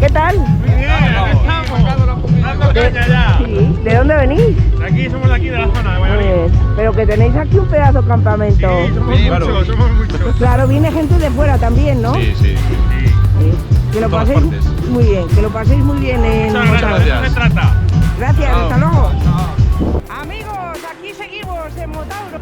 ¿Qué tal? Muy bien, aquí estamos. Dando caña ya. Sí. ¿De dónde venís? De aquí, somos de aquí, de la zona de Valladolid. Pero que tenéis aquí un pedazo de campamento. Sí, somos muchos. Claro, viene gente de fuera también, ¿no? Sí, sí. Sí. Que lo todas paséis partes. muy bien, que lo paséis muy bien en Muchas gracias, de eso se trata. Gracias, Chao. hasta luego. Amigos, aquí seguimos en Motauro.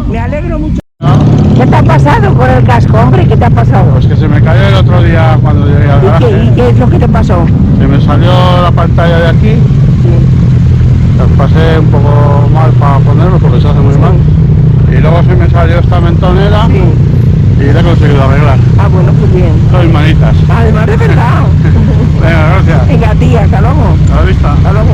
Me alegro mucho. ¿Qué te ha pasado con el casco, hombre? ¿Qué te ha pasado? Pues que se me cayó el otro día cuando llegué al ¿Y garaje. qué es lo que te pasó? Se me salió la pantalla de aquí, las pasé un poco mal para ponerlo porque se hace muy mal. Y luego se me salió esta mentonera Sí. y la he conseguido arreglar. Ah, bueno, pues bien. Soy manitas. Además de verdad. Venga, gracias. Venga, tía, hasta luego. A la vista. Hasta luego.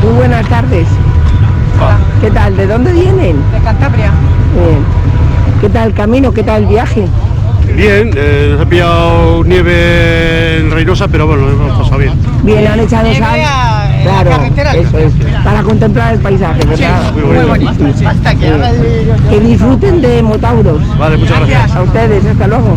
Muy buenas tardes. ¿Qué tal? ¿De dónde vienen? De Cantabria. Bien. ¿Qué tal el camino? ¿Qué tal el viaje? Bien, nos ha pillado nieve en Reynosa, pero bueno, hemos pasado bien. Bien, han echado Nieve sal. en la Claro, carretera. eso es. Para contemplar el paisaje, ¿verdad? muy bonito. Sí. Hasta aquí. Que disfruten de Motauros. Vale, muchas gracias. A ustedes, hasta luego.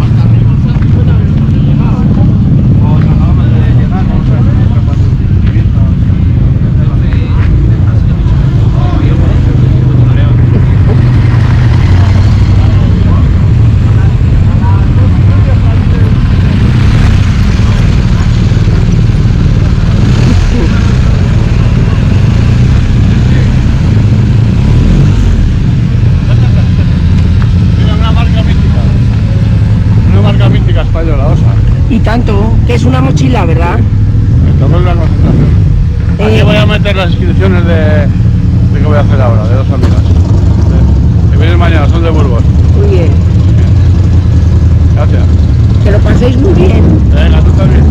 Y tanto, que es una mochila, ¿verdad? Estamos en la concentración. Aquí voy a meter las inscripciones de que voy a hacer ahora, de dos amigas. Que vienen mañana, son de Burgos. Muy bien. Gracias. Que lo paséis muy bien. Venga, tú también.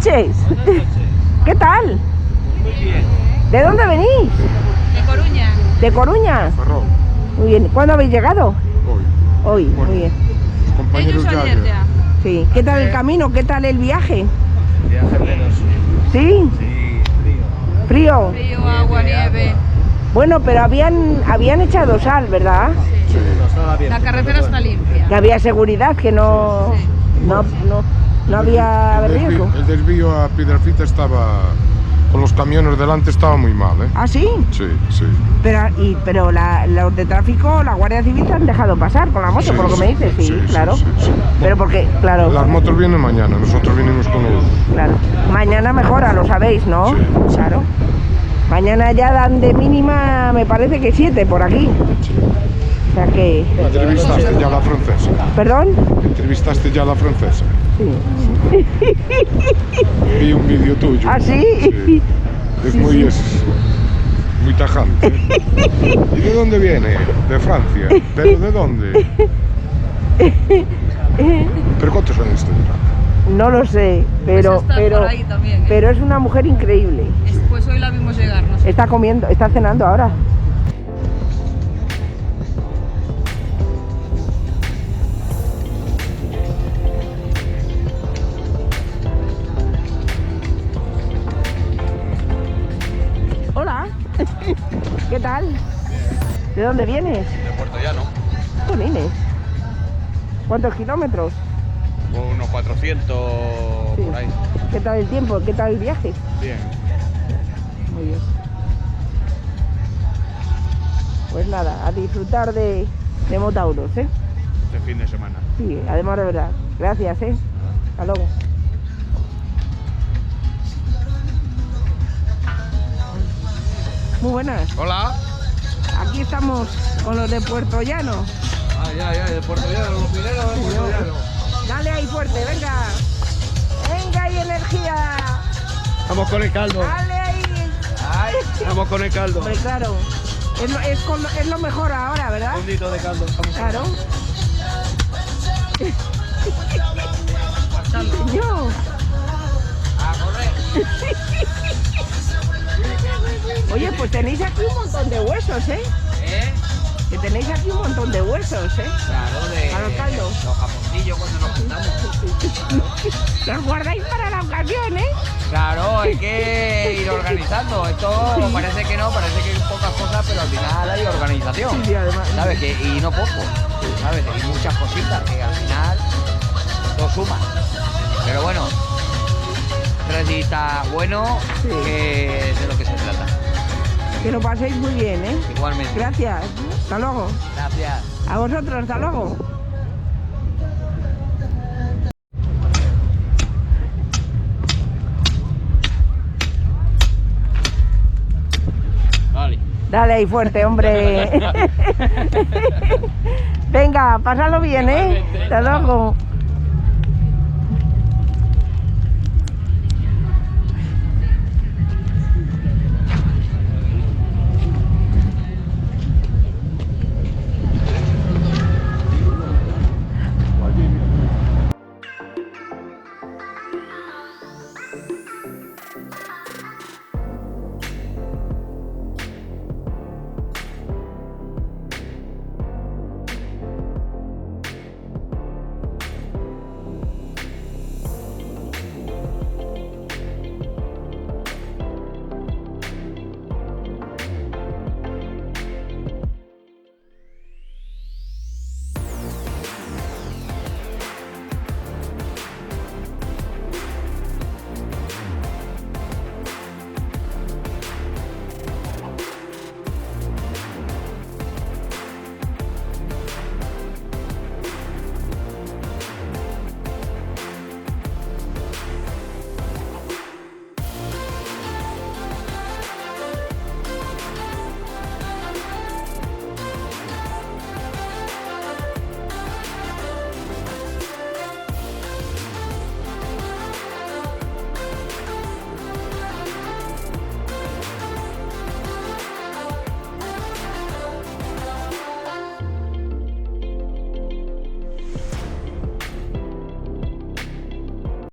noches. ¿Qué tal? Muy bien. ¿De dónde venís? De Coruña. ¿De Coruña? Ferrol, Muy bien. ¿Cuándo habéis llegado? hoy. Hoy, Bueno. muy bien. Los compañeros Ellos ya ayer ya. Sí. ¿Qué tal el camino? ¿Qué tal el viaje? Viaje penoso. ¿Sí? Sí, frío. ¿Frío? Frío, agua, nieve. Bueno, pero habían echado sal, ¿verdad? Sí. No estaba bien. La carretera está limpia. Que había seguridad, que no, Sí. no había el riesgo. El desvío a Piedrafita estaba, con los camiones delante estaba muy mal, ¿eh? ¿Ah, sí? Sí, sí. Pero los de tráfico, la Guardia Civil te han dejado pasar con la moto, Sí, por lo que me sí, dices, sí, sí, claro. sí, sí. Pero porque, claro, Las motos vienen mañana, nosotros vinimos con el... claro. Mañana mejora, lo sabéis, ¿no? Sí, sí. Claro. Mañana ya dan de mínima, me parece que 7 por aquí. O sea que... ¿Entrevistaste ya a la francesa? ¿Perdón? ¿Entrevistaste ya a la francesa? Sí. Vi un vídeo tuyo. ¿Ah, sí? Sí. Es muy tajante. ¿Y de dónde viene? De Francia. ¿Pero de dónde? ¿Pero cuántos años tendrá? No lo sé, Pues está por ahí también, ¿eh? pero es una mujer increíble. Pues hoy la vimos llegar, no sé. Está comiendo, está cenando ahora. Hola. ¿Qué tal? ¿De dónde vienes? De Puerto Llano. ¿Dónde vienes? ¿Cuántos kilómetros? Unos 400 Sí. por ahí. ¿Qué tal el tiempo? ¿Qué tal el viaje? Bien. Muy bien. Pues nada, a disfrutar de Motauros, ¿eh? Este fin de semana. Sí, además de verdad. Gracias, ¿eh? Hasta luego. Muy buenas. Hola. Aquí estamos con los de Puerto Llano. Ya, de Puerto Llano, los mineros de Puerto Llano. Dale ahí fuerte, venga. Venga ahí energía. Vamos con el caldo. Dale ahí. Vamos con el caldo. Hombre, claro. Es lo mejor ahora, ¿verdad? Un litro de caldo. Claro. Señor. Oye, pues tenéis aquí un montón de huesos, ¿eh? Que tenéis aquí un montón de huesos, ¿eh? Claro, de Para el caldo. los jamoncillos cuando nos juntamos. Los guardáis para la ocasión, ¿eh? Claro, hay que ir organizando. Esto parece que no, parece que hay pocas cosas, pero al final hay organización. Sí, además. ¿Sabes? Y no poco. ¿Sabes? Hay muchas cositas que al final todo suma. Pero bueno, recita bueno, Sí. que es de lo que se trata. Que lo paséis muy bien, ¿eh? Igualmente. Gracias. Hasta luego. Gracias. A vosotros, hasta luego. Vale. Dale ahí fuerte, hombre. Venga, pásalo bien, ¿eh? Hasta luego.